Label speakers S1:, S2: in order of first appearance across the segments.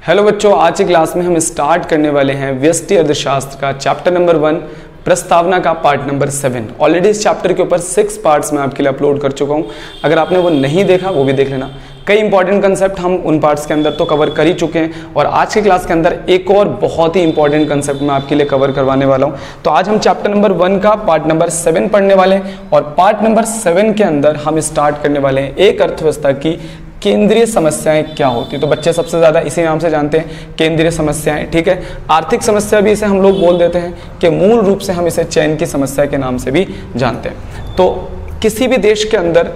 S1: Hello बच्चों, आज की क्लास में हम स्टार्ट करने वाले हैं व्यष्टि अर्थशास्त्र का चैप्टर नंबर 1 प्रस्तावना का पार्ट नंबर 7। ऑलरेडी इस चैप्टर के ऊपर 6 पार्ट्स मैं आपके लिए अपलोड कर चुका हूं। अगर आपने वो नहीं देखा वो भी देख लेना। कई इंपॉर्टेंट कंसेप्ट हम उन पार्ट्स के अंदर तो कवर कर ही चुके हैं और आज की क्लास के अंदर एक और बहुत ही इंपॉर्टेंट कंसेप्ट मैं आपके लिए कवर करवाने वाला हूं। तो आज हम चैप्टर नंबर 1 का पार्ट नंबर 7 पढ़ने वाले हैं और पार्ट नंबर 7 के अंदर हम स्टार्ट करने वाले हैं एक अर्थव्यवस्था की केंद्रीय समस्याएं क्या होती है। तो बच्चे सबसे ज्यादा इसी नाम से जानते हैं, केंद्रीय समस्याएं। ठीक है, आर्थिक समस्या भी इसे हम लोग बोल देते हैं कि मूल रूप से हम इसे चयन की समस्या के नाम से भी जानते हैं। तो किसी भी देश के अंदर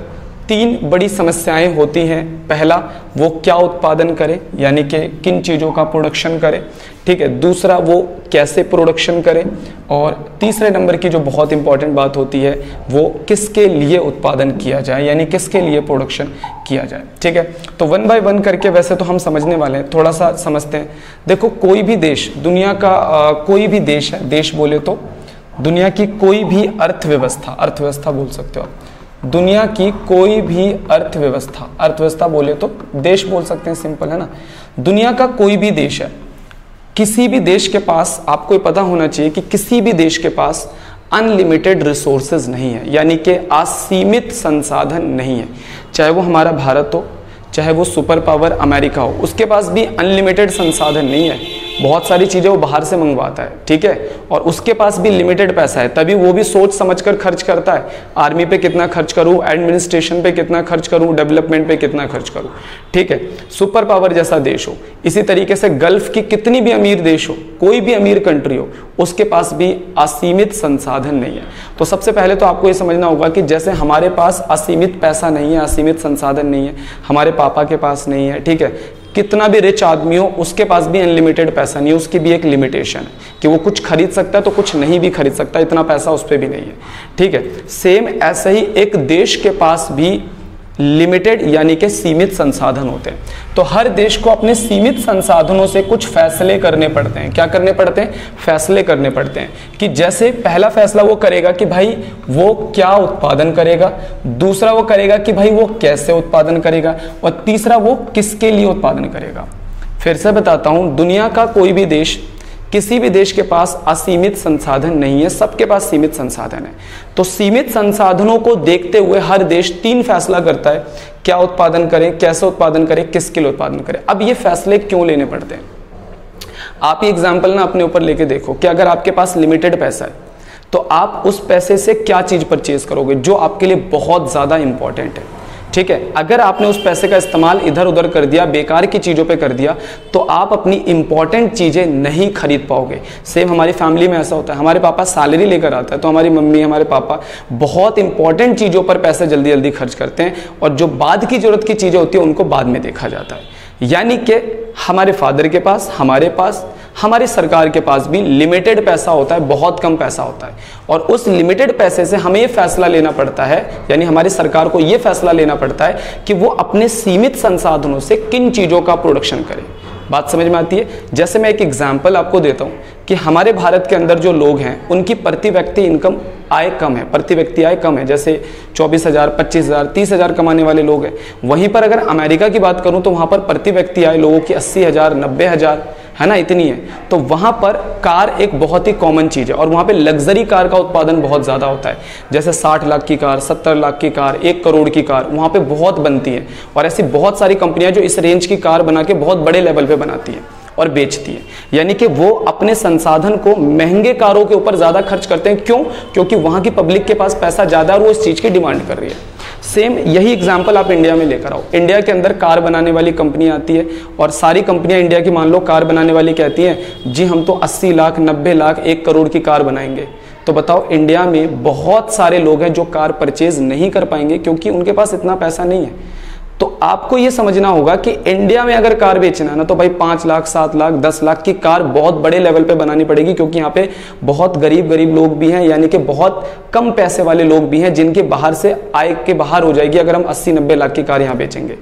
S1: 3 बड़ी समस्याएं होती हैं। पहला, वो क्या उत्पादन करे, यानी कि किन चीज़ों का प्रोडक्शन करे। ठीक है, दूसरा, वो कैसे प्रोडक्शन करे, और तीसरे नंबर की जो बहुत इंपॉर्टेंट बात होती है वो किसके लिए उत्पादन किया जाए, यानी किसके लिए प्रोडक्शन किया जाए। ठीक है, तो 1 बाय 1 करके वैसे तो हम समझने वाले हैं, थोड़ा सा समझते हैं। देखो, कोई भी देश, दुनिया का कोई भी देश है, देश बोले तो दुनिया की कोई भी अर्थव्यवस्था बोल सकते हो आप। दुनिया की कोई भी अर्थव्यवस्था बोले तो देश बोल सकते हैं, सिंपल है ना। दुनिया का कोई भी देश है, किसी भी देश के पास, आपको पता होना चाहिए कि किसी भी देश के पास अनलिमिटेड रिसोर्सेज नहीं है, यानी कि असीमित संसाधन नहीं है। चाहे वो हमारा भारत हो, चाहे वो सुपर पावर अमेरिका हो, उसके पास भी अनलिमिटेड संसाधन नहीं है। बहुत सारी चीज़ें वो बाहर से मंगवाता है, ठीक है, और उसके पास भी लिमिटेड पैसा है, तभी वो भी सोच समझकर खर्च करता है। आर्मी पे कितना खर्च करूं, एडमिनिस्ट्रेशन पे कितना खर्च करूं, डेवलपमेंट पे कितना खर्च करूं। ठीक है, सुपर पावर जैसा देश हो, इसी तरीके से गल्फ की कितनी भी अमीर देश हो, कोई भी अमीर कंट्री हो, उसके पास भी असीमित संसाधन नहीं है। तो सबसे पहले तो आपको ये समझना होगा कि जैसे हमारे पास असीमित पैसा नहीं है, असीमित संसाधन नहीं है, हमारे पापा के पास नहीं है, ठीक है, कितना भी रिच आदमी हो उसके पास भी अनलिमिटेड पैसा नहीं है, उसकी भी एक लिमिटेशन है कि वो कुछ खरीद सकता है तो कुछ नहीं भी खरीद सकता, इतना पैसा उस पर भी नहीं है। ठीक है, सेम ऐसे ही एक देश के पास भी लिमिटेड यानी कि सीमित संसाधन होते हैं। तो हर देश को अपने सीमित संसाधनों से कुछ फैसले करने पड़ते हैं। क्या करने पड़ते हैं? फैसले करने पड़ते हैं कि जैसे पहला फैसला वो करेगा कि भाई वो क्या उत्पादन करेगा, दूसरा वो करेगा कि भाई वो कैसे उत्पादन करेगा, और तीसरा वो किसके लिए उत्पादन करेगा। फिर से बताता हूं, दुनिया का कोई भी देश, किसी भी देश के पास असीमित संसाधन नहीं है, सबके पास सीमित संसाधन है। तो सीमित संसाधनों को देखते हुए हर देश 3 फैसला करता है, क्या उत्पादन करें, कैसे उत्पादन करें, किसके लिए उत्पादन करें। अब ये फैसले क्यों लेने पड़ते हैं? आप ये एग्जाम्पल ना अपने ऊपर लेके देखो कि अगर आपके पास लिमिटेड पैसा है तो आप उस पैसे से क्या चीज परचेज करोगे जो आपके लिए बहुत ज्यादा इंपॉर्टेंट है। ठीक है, अगर आपने उस पैसे का इस्तेमाल इधर उधर कर दिया, बेकार की चीज़ों पे कर दिया, तो आप अपनी इंपॉर्टेंट चीज़ें नहीं खरीद पाओगे। सेम हमारी फैमिली में ऐसा होता है, हमारे पापा सैलरी लेकर आता है तो हमारी मम्मी, हमारे पापा बहुत इंपॉर्टेंट चीज़ों पर पैसे जल्दी जल्दी खर्च करते हैं, और जो बाद की जरूरत की चीज़ें होती है उनको बाद में देखा जाता है। यानी कि हमारे फादर के पास, हमारे पास, हमारी सरकार के पास भी लिमिटेड पैसा होता है, बहुत कम पैसा होता है, और उस लिमिटेड पैसे से हमें ये फैसला लेना पड़ता है, यानी हमारी सरकार को ये फैसला लेना पड़ता है कि वो अपने सीमित संसाधनों से किन चीज़ों का प्रोडक्शन करे। बात समझ में आती है? जैसे मैं एक एग्जाम्पल आपको देता हूँ कि हमारे भारत के अंदर जो लोग हैं उनकी प्रति व्यक्ति इनकम आय कम है, प्रति व्यक्ति आय कम है, जैसे 24,000, 25,000, 30,000 कमाने वाले लोग हैं। वहीं पर अगर अमेरिका की बात करूं तो वहां पर प्रति व्यक्ति आय लोगों की 80,000, 90,000 है ना, इतनी है। तो वहां पर कार एक बहुत ही कॉमन चीज है और वहां पे लग्जरी कार का उत्पादन बहुत ज्यादा होता है। जैसे 60 लाख की कार, 70 लाख की कार, 1 करोड़ की कार वहां पे बहुत बनती है, और ऐसी बहुत सारी कंपनियां जो इस रेंज की कार बना के बहुत बड़े लेवल पे बनाती है और बेचती है। यानी कि वो अपने संसाधन को महंगे कारों के ऊपर ज्यादा खर्च करते हैं। क्यों? क्योंकि वहां की पब्लिक के पास पैसा ज्यादा है और वो इस चीज की डिमांड कर रही है। सेम यही एग्जाम्पल आप इंडिया में लेकर आओ। इंडिया के अंदर कार बनाने वाली कंपनी आती है और सारी कंपनियां इंडिया की, मान लो कार बनाने वाली कहती हैं जी हम तो 80 लाख, 90 लाख, 1 करोड़ की कार बनाएंगे। तो बताओ, इंडिया में बहुत सारे लोग हैं जो कार परचेज नहीं कर पाएंगे क्योंकि उनके पास इतना पैसा नहीं है। तो आपको यह समझना होगा कि इंडिया में अगर कार बेचना है ना, तो भाई 5 लाख, 7 लाख, 10 लाख की कार बहुत बड़े लेवल पे बनानी पड़ेगी, क्योंकि यहाँ पे बहुत गरीब लोग भी हैं, यानी कि बहुत कम पैसे वाले लोग भी हैं जिनके बाहर से आय के बाहर हो जाएगी अगर हम 80-90 लाख की कार यहाँ बेचेंगे।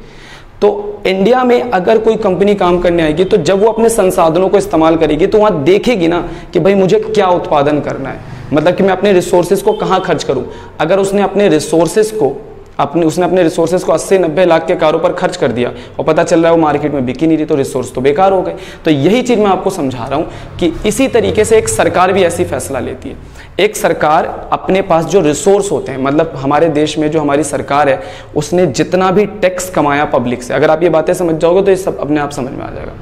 S1: तो इंडिया में अगर कोई कंपनी काम करने आएगी तो जब वो अपने संसाधनों को इस्तेमाल करेगी तो वहां देखेगी ना कि भाई मुझे क्या उत्पादन करना है, मतलब कि मैं अपने रिसोर्सेज को कहाँ खर्च करूं। अगर उसने अपने रिसोर्सेज को उसने अपने रिसोर्सेज को 80-90 लाख के कारों पर खर्च कर दिया और पता चल रहा है वो मार्केट में बिकी नहीं रही, तो रिसोर्स तो बेकार हो गए। तो यही चीज़ मैं आपको समझा रहा हूँ कि इसी तरीके से एक सरकार भी ऐसी फैसला लेती है। एक सरकार अपने पास जो रिसोर्स होते हैं, मतलब हमारे देश में जो हमारी सरकार है उसने जितना भी टैक्स कमाया पब्लिक से, अगर आप ये बातें समझ जाओगे तो ये सब अपने आप समझ में आ जाएगा।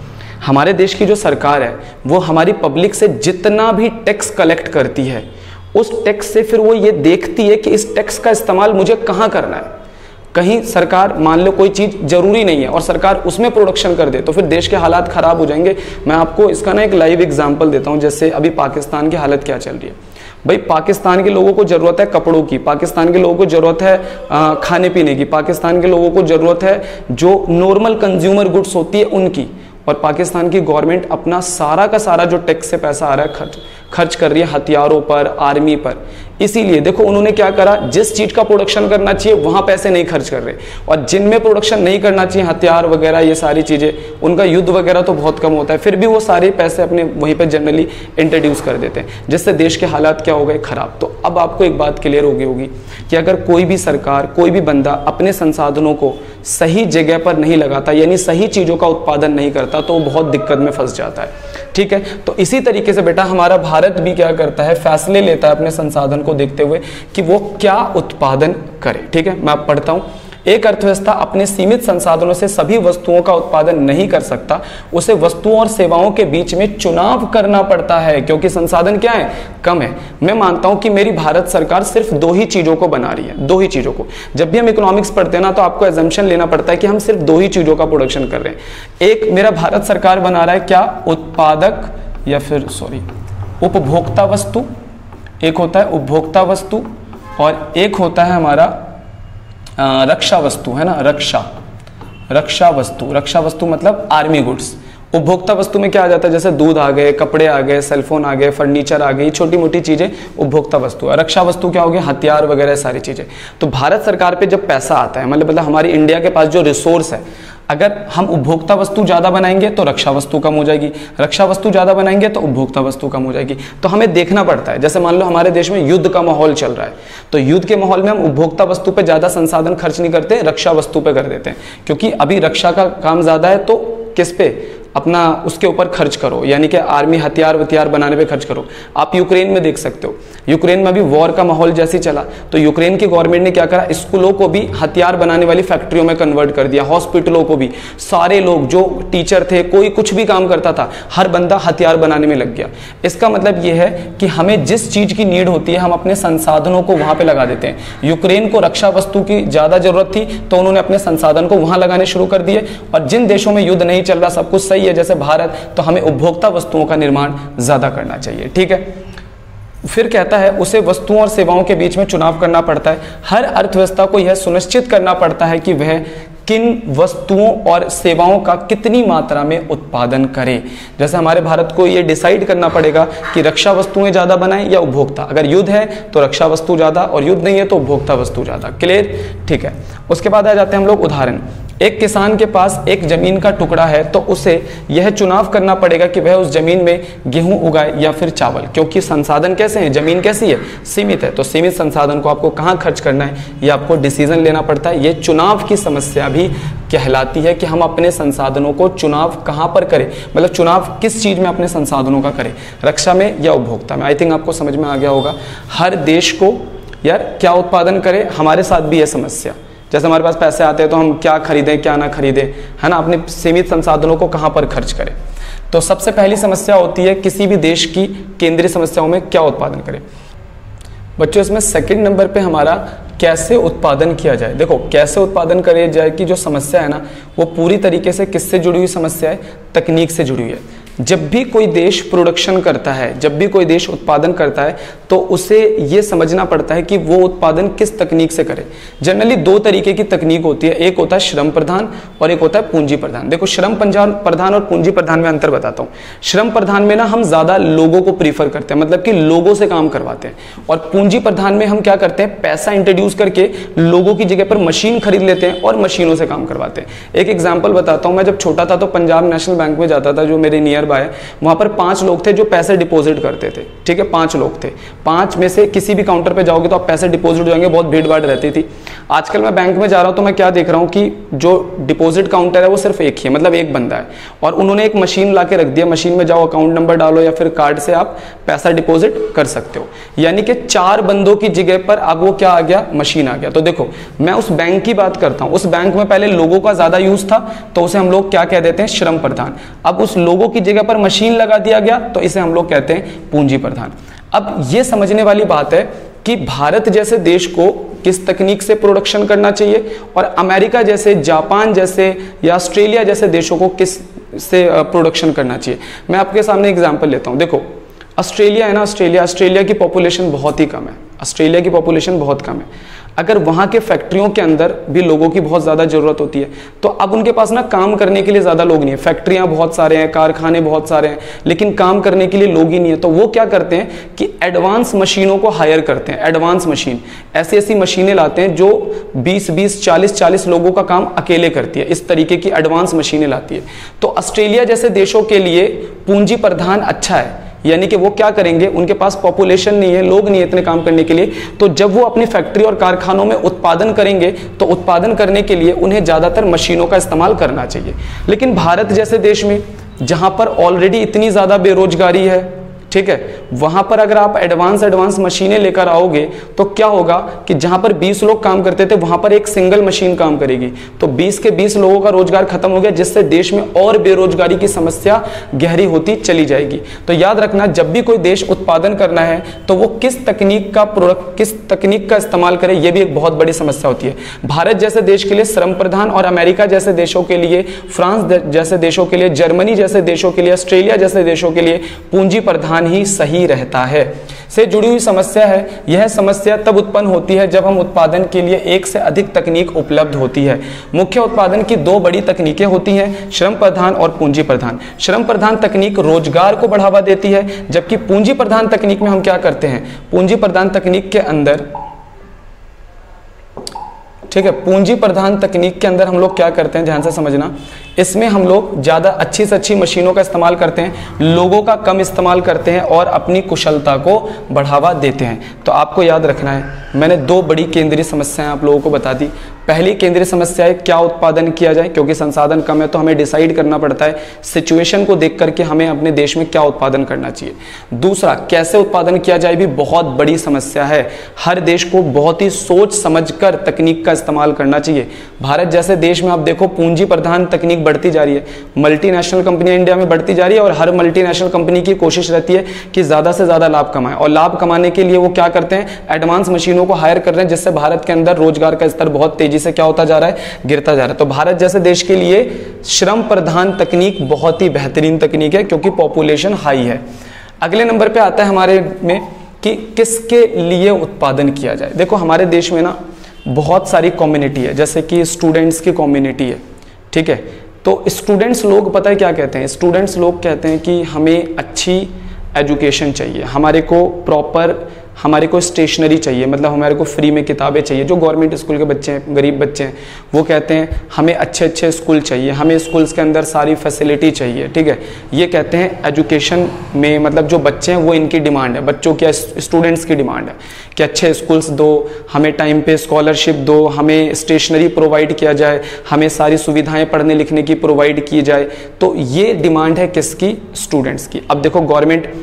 S1: हमारे देश की जो सरकार है वो हमारी पब्लिक से जितना भी टैक्स कलेक्ट करती है उस टैक्स से फिर वो ये देखती है कि इस टैक्स का इस्तेमाल मुझे कहाँ करना है। कहीं सरकार मान लो कोई चीज़ जरूरी नहीं है और सरकार उसमें प्रोडक्शन कर दे तो फिर देश के हालात ख़राब हो जाएंगे। मैं आपको इसका ना एक लाइव एग्जांपल देता हूँ। जैसे अभी पाकिस्तान की हालत क्या चल रही है भाई, पाकिस्तान के लोगों को ज़रूरत है कपड़ों की, पाकिस्तान के लोगों को ज़रूरत है खाने पीने की, पाकिस्तान के लोगों को ज़रूरत है जो नॉर्मल कंज्यूमर गुड्स होती है उनकी, और पाकिस्तान की गवर्नमेंट अपना सारा का सारा जो टैक्स से पैसा आ रहा है खर्च कर रही है हथियारों पर, आर्मी पर। इसीलिए देखो उन्होंने क्या करा, जिस चीज़ का प्रोडक्शन करना चाहिए वहाँ पैसे नहीं खर्च कर रहे, और जिनमें प्रोडक्शन नहीं करना चाहिए, हथियार वगैरह ये सारी चीज़ें, उनका युद्ध वगैरह तो बहुत कम होता है, फिर भी वो सारे पैसे अपने वहीं पर जनरली इंट्रोड्यूस कर देते हैं, जिससे देश के हालात क्या हो गए, खराब। तो अब आपको एक बात क्लियर होगी कि अगर कोई भी सरकार, कोई भी बंदा अपने संसाधनों को सही जगह पर नहीं लगाता, यानी सही चीज़ों का उत्पादन नहीं करता, तो वो बहुत दिक्कत में फंस जाता है। ठीक है, तो इसी तरीके से बेटा हमारा भारत भी क्या करता है, फैसले लेता है अपने संसाधन को देखते हुए कि वो क्या उत्पादन करे। ठीक है, मैं अब पढ़ता हूं। एक अर्थव्यवस्था अपने सीमित संसाधनों से सभी वस्तुओं का उत्पादन नहीं कर सकता, उसे वस्तुओं और सेवाओं के बीच में चुनाव करना पड़ता है, क्योंकि संसाधन क्या है, कम है। मैं मानता हूं कि मेरी भारत सरकार सिर्फ 2 ही चीजों को बना रही है, 2 ही चीजों को। जब भी हम इकोनॉमिक्स पढ़ते हैं ना, तो आपको एजम्पशन लेना पड़ता है कि हम सिर्फ 2 ही चीजों का प्रोडक्शन कर रहे हैं। एक मेरा भारत सरकार बना रहा है क्या, उत्पादक या फिर उपभोक्ता वस्तु, एक होता है उपभोक्ता वस्तु और एक होता है हमारा रक्षा वस्तु, है ना, रक्षा वस्तु मतलब आर्मी गुड्स। उपभोक्ता वस्तु में क्या आ जाता है, जैसे दूध आ गए, कपड़े आ गए, सेलफोन आ गए, फर्नीचर आ गई, छोटी मोटी चीजें उपभोक्ता वस्तु है। रक्षा वस्तु क्या हो गया, हथियार वगैरह सारी चीजें। तो भारत सरकार पे जब पैसा आता है, मतलब हमारी इंडिया के पास जो रिसोर्स है, अगर हम उपभोक्ता वस्तु ज्यादा बनाएंगे तो रक्षा वस्तु कम हो जाएगी, रक्षा वस्तु ज्यादा बनाएंगे तो उपभोक्ता वस्तु कम हो जाएगी। तो हमें देखना पड़ता है, जैसे मान लो हमारे देश में युद्ध का माहौल चल रहा है, तो युद्ध के माहौल में हम उपभोक्ता वस्तु पे ज्यादा संसाधन खर्च नहीं करते, रक्षा वस्तु पे कर देते हैं, क्योंकि अभी रक्षा का काम ज्यादा है, तो किस पे, अपना उसके ऊपर खर्च करो, यानी कि आर्मी हथियार बनाने पे खर्च करो। आप यूक्रेन में देख सकते हो, यूक्रेन में अभी वॉर का माहौल जैसे चला, तो यूक्रेन की गवर्नमेंट ने क्या करा, स्कूलों को भी हथियार बनाने वाली फैक्ट्रियों में कन्वर्ट कर दिया, हॉस्पिटलों को भी। सारे लोग जो टीचर थे, कोई कुछ भी काम करता था, हर बंदा हथियार बनाने में लग गया। इसका मतलब यह है कि हमें जिस चीज की नीड होती है, हम अपने संसाधनों को वहां पे लगा देते हैं। यूक्रेन को रक्षा वस्तु की ज्यादा जरूरत थी, तो उन्होंने अपने संसाधन को वहां लगाने शुरू कर दिए, और जिन देशों में युद्ध नहीं चल रहा, सब कुछ सही है जैसे भारत, तो हमें उपभोक्ता वस्तुओं का निर्माण ज्यादा करना चाहिए। ठीक है, फिर कहता है उसे वस्तुओं और सेवाओं के बीच में चुनाव करना पड़ता है। हर अर्थव्यवस्था को यह सुनिश्चित करना पड़ता है कि वह किन वस्तुओं और सेवाओं का कितनी मात्रा में उत्पादन करे। जैसे हमारे भारत को यह डिसाइड करना पड़ेगा कि रक्षा वस्तुएं ज्यादा बनाएं या उपभोक्ता। अगर युद्ध है तो रक्षा वस्तु ज्यादा, और युद्ध नहीं है तो उपभोक्ता वस्तु ज्यादा। क्लियर? ठीक है, उसके बाद आ जाते हैं हम लोग उदाहरण। एक किसान के पास एक जमीन का टुकड़ा है, तो उसे यह चुनाव करना पड़ेगा कि वह उस जमीन में गेहूं उगाए या फिर चावल, क्योंकि संसाधन कैसे हैं, जमीन कैसी है, सीमित है। तो सीमित संसाधन को आपको कहां खर्च करना है, यह आपको डिसीजन लेना पड़ता है। यह चुनाव की समस्या भी कहलाती है कि हम अपने संसाधनों को चुनाव कहां पर करें, मतलब चुनाव किस चीज में अपने संसाधनों का करें, रक्षा में या उपभोक्ता में। आई थिंक आपको समझ में आ गया होगा। हर देश को यार क्या उत्पादन करे, हमारे साथ भी यह समस्या, जैसे हमारे पास पैसे आते हैं तो हम क्या खरीदें क्या ना खरीदें, है ना, अपने सीमित संसाधनों को कहां पर खर्च करें। तो सबसे पहली समस्या होती है किसी भी देश की केंद्रीय समस्याओं में क्या उत्पादन करें। बच्चों इसमें सेकंड नंबर पे हमारा कैसे उत्पादन किया जाए। देखो कैसे उत्पादन करे जाए की जो समस्या है ना, वो पूरी तरीके से किससे जुड़ी हुई समस्या है, तकनीक से जुड़ी हुई है। जब भी कोई देश प्रोडक्शन करता है, जब भी कोई देश उत्पादन करता है, तो उसे ये समझना पड़ता है कि वो उत्पादन किस तकनीक से करे। जनरली 2 तरीके की तकनीक होती है, एक होता है श्रम प्रधान और एक होता है पूंजी प्रधान। देखो श्रम प्रधान और पूंजी प्रधान में अंतर बताता हूँ। श्रम प्रधान में ना हम ज्यादा लोगों को प्रीफर करते हैं, मतलब कि लोगों से काम करवाते हैं, और पूंजी प्रधान में हम क्या करते हैं, पैसा इंट्रोड्यूस करके लोगों की जगह पर मशीन खरीद लेते हैं और मशीनों से काम करवाते हैं। एक एग्जाम्पल बताता हूँ, मैं जब छोटा था तो पंजाब नेशनल बैंक में जाता था, जो मेरे नियर नियर बाय, वहाँ पर 5 लोग थे जो पैसे डिपॉजिट करते थे, ठीक है, 5 लोग थे। 5 में से किसी भी काउंटर पे जाओगे तो आप पैसे डिपॉजिट हो जाएंगे, बहुत भीड़ भाड़ रहती थी। आजकल मैं बैंक में जा रहा हूँ तो मैं क्या देख रहा हूँ कि जो डिपॉजिट काउंटर है वो सिर्फ एक ही है, मतलब एक बंदा है, और उन्होंने एक मशीन ला के रख दिया, मशीन में जाओ, अकाउंट नंबर डालो या फिर कार्ड से आप पैसा डिपॉजिट कर सकते हो। यानी कि 4 बंदों की जगह पर अब वो क्या आ गया, मशीन आ गया। तो देखो मैं उस बैंक की बात करता हूं, उस बैंक में पहले लोगों का ज्यादा यूज था तो उसे हम लोग क्या कह देते हैं, श्रम प्रधान। अब उस लोगों की जगह पर मशीन लगा दिया गया तो इसे हम लोग कहते हैं पूंजी प्रधान। अब ये समझने वाली बात है कि भारत जैसे देश को किस तकनीक से प्रोडक्शन करना चाहिए और अमेरिका जैसे, जापान जैसे या ऑस्ट्रेलिया जैसे देशों को किस से प्रोडक्शन करना चाहिए। मैं आपके सामने एग्जांपल लेता हूं। देखो ऑस्ट्रेलिया है ना, ऑस्ट्रेलिया की पॉपुलेशन बहुत ही कम है, ऑस्ट्रेलिया की पॉपुलेशन बहुत कम है। अगर वहाँ के फैक्ट्रियों के अंदर भी लोगों की बहुत ज़्यादा ज़रूरत होती है तो अब उनके पास ना काम करने के लिए ज़्यादा लोग नहीं है, फैक्ट्रियाँ बहुत सारे हैं, कारखाने बहुत सारे हैं, लेकिन काम करने के लिए लोग ही नहीं है। तो वो क्या करते हैं कि एडवांस मशीनों को हायर करते हैं, एडवांस मशीन, ऐसी ऐसी मशीनें लाते हैं जो 20-20, 40-40 लोगों का काम अकेले करती है, इस तरीके की एडवांस मशीनें लाती है। तो ऑस्ट्रेलिया जैसे देशों के लिए पूंजी प्रधान अच्छा है, यानी कि वो क्या करेंगे, उनके पास पॉपुलेशन नहीं है, लोग नहीं है इतने काम करने के लिए, तो जब वो अपनी फैक्ट्री और कारखानों में उत्पादन करेंगे तो उत्पादन करने के लिए उन्हें ज़्यादातर मशीनों का इस्तेमाल करना चाहिए। लेकिन भारत जैसे देश में जहां पर ऑलरेडी इतनी ज़्यादा बेरोजगारी है, ठीक है, वहां पर अगर आप एडवांस मशीनें लेकर आओगे तो क्या होगा कि जहां पर 20 लोग काम करते थे वहां पर एक सिंगल मशीन काम करेगी, तो 20 के 20 लोगों का रोजगार खत्म हो गया, जिससे देश में और बेरोजगारी की समस्या गहरी होती चली जाएगी। तो याद रखना, जब भी कोई देश उत्पादन करना है तो वो किस तकनीक का इस्तेमाल करे, ये भी एक बहुत बड़ी समस्या होती है। भारत जैसे देश के लिए श्रम प्रधान और अमेरिका जैसे देशों के लिए, फ्रांस जैसे देशों के लिए, जर्मनी जैसे देशों के लिए, ऑस्ट्रेलिया जैसे देशों के लिए पूंजी प्रधान ही सही रहता है। से जुड़ी हुई समस्या है। यह समस्या तब उत्पन्न होती है जब हम उत्पादन के लिए एक से अधिक तकनीक उपलब्ध होती है। मुख्य उत्पादन की 2 बड़ी तकनीकें होती हैं, श्रम प्रधान और पूंजी प्रधान। श्रम प्रधान तकनीक रोजगार को बढ़ावा देती है, जबकि पूंजी प्रधान तकनीक में हम क्या करते हैं, पूंजी प्रधान तकनीक के अंदर, ठीक है, पूंजी प्रधान तकनीक के अंदर हम लोग क्या करते हैं, ध्यान से समझना, इसमें हम लोग ज़्यादा अच्छी से अच्छी मशीनों का इस्तेमाल करते हैं, लोगों का कम इस्तेमाल करते हैं और अपनी कुशलता को बढ़ावा देते हैं। तो आपको याद रखना है, मैंने 2 बड़ी केंद्रीय समस्याएं आप लोगों को बता दी। पहली केंद्रीय समस्या है क्या उत्पादन किया जाए, क्योंकि संसाधन कम है तो हमें डिसाइड करना पड़ता है सिचुएशन को देख करके हमें अपने देश में क्या उत्पादन करना चाहिए। दूसरा, कैसे उत्पादन किया जाए भी बहुत बड़ी समस्या है। हर देश को बहुत ही सोच समझकर तकनीक का इस्तेमाल करना चाहिए। भारत जैसे देश में आप देखो पूंजी प्रधान तकनीक बढ़ती जा रही है, मल्टीनेशनल कंपनियां इंडिया में बढ़ती जा रही है और हर मल्टीनेशनल कंपनी की कोशिश रहती है कि ज्यादा से ज्यादा लाभ कमाएं, और लाभ कमाने के लिए वो क्या करते हैं, एडवांस मशीनों को हायर कर रहे हैं, जिससे भारत के अंदर रोजगार का स्तर बहुत तेजी से क्या होता जा रहा है, गिरता जा रहा है। तो भारत जैसे देश के लिए श्रम प्रधान तकनीक बहुत ही बेहतरीन तकनीक है क्योंकि पॉपुलेशन हाई है। अगले नंबर पे आता है हमारे में कि किसके लिए उत्पादन किया जाए। देखो हमारे देश में ना बहुत सारी कम्युनिटी है, जैसे कि स्टूडेंट्स की कम्युनिटी है, ठीक है। तो स्टूडेंट्स लोग पता है क्या कहते हैं, स्टूडेंट्स लोग कहते हैं कि हमें अच्छी एजुकेशन चाहिए, हमारे को स्टेशनरी चाहिए, मतलब हमारे को फ्री में किताबें चाहिए। जो गवर्नमेंट स्कूल के बच्चे हैं, गरीब बच्चे हैं, वो कहते हैं हमें अच्छे अच्छे स्कूल चाहिए, हमें स्कूल्स के अंदर सारी फैसिलिटी चाहिए, ठीक है। ये कहते हैं एजुकेशन में, मतलब जो बच्चे हैं वो इनकी डिमांड है, बच्चों की, स्टूडेंट्स की डिमांड है कि अच्छे स्कूल्स दो, हमें टाइम पे स्कॉलरशिप दो, हमें स्टेशनरी प्रोवाइड किया जाए, हमें सारी सुविधाएँ पढ़ने लिखने की प्रोवाइड की जाए। तो ये डिमांड है किसकी, स्टूडेंट्स की। अब देखो गवर्नमेंट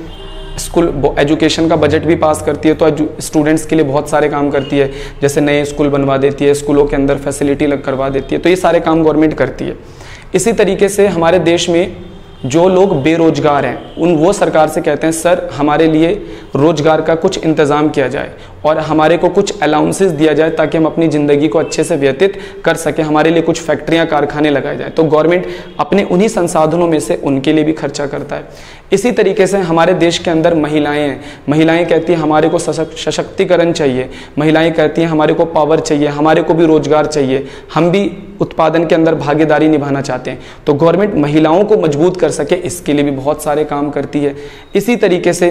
S1: स्कूल एजुकेशन का बजट भी पास करती है तो स्टूडेंट्स के लिए बहुत सारे काम करती है, जैसे नए स्कूल बनवा देती है, स्कूलों के अंदर फैसिलिटी करवा देती है, तो ये सारे काम गवर्नमेंट करती है। इसी तरीके से हमारे देश में जो लोग बेरोजगार हैं वो सरकार से कहते हैं सर हमारे लिए रोजगार का कुछ इंतज़ाम किया जाए और हमारे को कुछ अलाउंसेस दिया जाए ताकि हम अपनी ज़िंदगी को अच्छे से व्यतीत कर सकें, हमारे लिए कुछ फैक्ट्रियां कारखाने लगाए जाए। तो गवर्नमेंट अपने उन्हीं संसाधनों में से उनके लिए भी खर्चा करता है। इसी तरीके से हमारे देश के अंदर महिलाएं हैं, महिलाएं कहती हैं हमारे को सशक्तिकरण चाहिए, महिलाएं कहती हैं हमारे को पावर चाहिए, हमारे को भी रोजगार चाहिए, हम भी उत्पादन के अंदर भागीदारी निभाना चाहते हैं। तो गवर्नमेंट महिलाओं को मजबूत कर सके इसके लिए भी बहुत सारे काम करती है। इसी तरीके से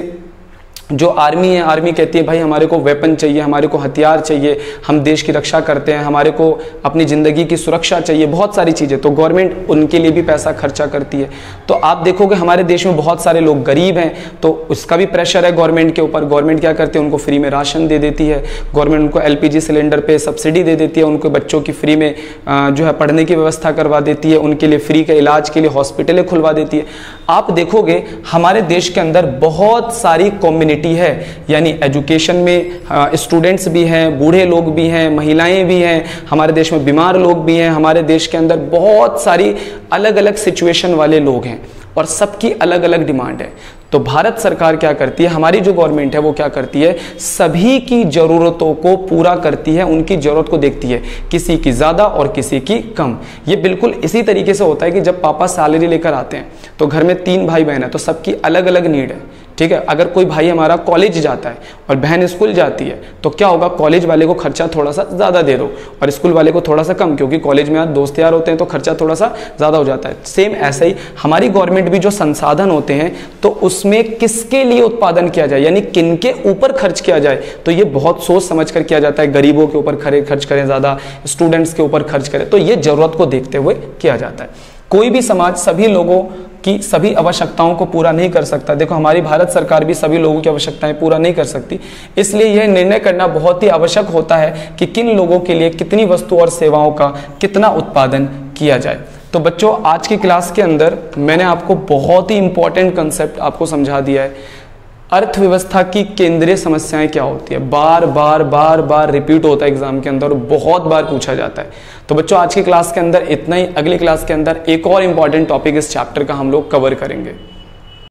S1: जो आर्मी है, आर्मी कहती है भाई हमारे को वेपन चाहिए, हमारे को हथियार चाहिए, हम देश की रक्षा करते हैं, हमारे को अपनी ज़िंदगी की सुरक्षा चाहिए, बहुत सारी चीज़ें, तो गवर्नमेंट उनके लिए भी पैसा खर्चा करती है। तो आप देखोगे हमारे देश में बहुत सारे लोग गरीब हैं, तो उसका भी प्रेशर है गवर्नमेंट के ऊपर। गवर्नमेंट क्या करती है, उनको फ्री में राशन दे देती है, गवर्नमेंट उनको LPG सिलेंडर पर सब्सिडी दे देती है, उनको बच्चों की फ्री में जो है पढ़ने की व्यवस्था करवा देती है, उनके लिए फ्री के इलाज के लिए हॉस्पिटलें खुलवा देती है। आप देखोगे हमारे देश के अंदर बहुत सारी कम्युनिटी है, यानी एजुकेशन में स्टूडेंट्स भी हैं, बूढ़े लोग भी हैं, महिलाएं भी हैं, हमारे देश में बीमार लोग भी हैं, हमारे देश के अंदर बहुत सारी अलग अलग सिचुएशन वाले लोग हैं और सबकी अलग अलग डिमांड है। तो भारत सरकार क्या करती है, हमारी जो गवर्नमेंट है वो क्या करती है, सभी की ज़रूरतों को पूरा करती है, उनकी ज़रूरत को देखती है, किसी की ज़्यादा और किसी की कम। ये बिल्कुल इसी तरीके से होता है कि जब पापा सैलरी लेकर आते हैं तो घर में 3 भाई बहन है, तो सबकी अलग अलग नीड है, ठीक है। अगर कोई भाई हमारा कॉलेज जाता है और बहन स्कूल जाती है तो क्या होगा, कॉलेज वाले को खर्चा थोड़ा सा ज़्यादा दे दो और स्कूल वाले को थोड़ा सा कम, क्योंकि कॉलेज में आज दोस्त यार होते हैं तो खर्चा थोड़ा सा ज़्यादा हो जाता है। सेम ऐसे ही हमारी गवर्नमेंट भी जो संसाधन होते हैं तो उसमें किसके लिए उत्पादन किया जाए, यानी किनके ऊपर खर्च किया जाए, तो ये बहुत सोच समझ कर किया जाता है। गरीबों के ऊपर खर्च करें ज़्यादा, स्टूडेंट्स के ऊपर खर्च करें, तो ये ज़रूरत को देखते हुए किया जाता है। कोई भी समाज सभी लोगों की सभी आवश्यकताओं को पूरा नहीं कर सकता। देखो हमारी भारत सरकार भी सभी लोगों की आवश्यकताएं पूरा नहीं कर सकती, इसलिए यह निर्णय करना बहुत ही आवश्यक होता है कि किन लोगों के लिए कितनी वस्तु और सेवाओं का कितना उत्पादन किया जाए। तो बच्चों आज की क्लास के अंदर मैंने आपको बहुत ही इंपॉर्टेंट कंसेप्ट आपको समझा दिया है। अर्थव्यवस्था की केंद्रीय समस्याएं क्या होती है, बार बार रिपीट होता है एग्जाम के अंदर और बहुत बार पूछा जाता है। तो बच्चों आज की क्लास के अंदर इतना ही। अगली क्लास के अंदर एक और इंपॉर्टेंट टॉपिक इस चैप्टर का हम लोग कवर करेंगे।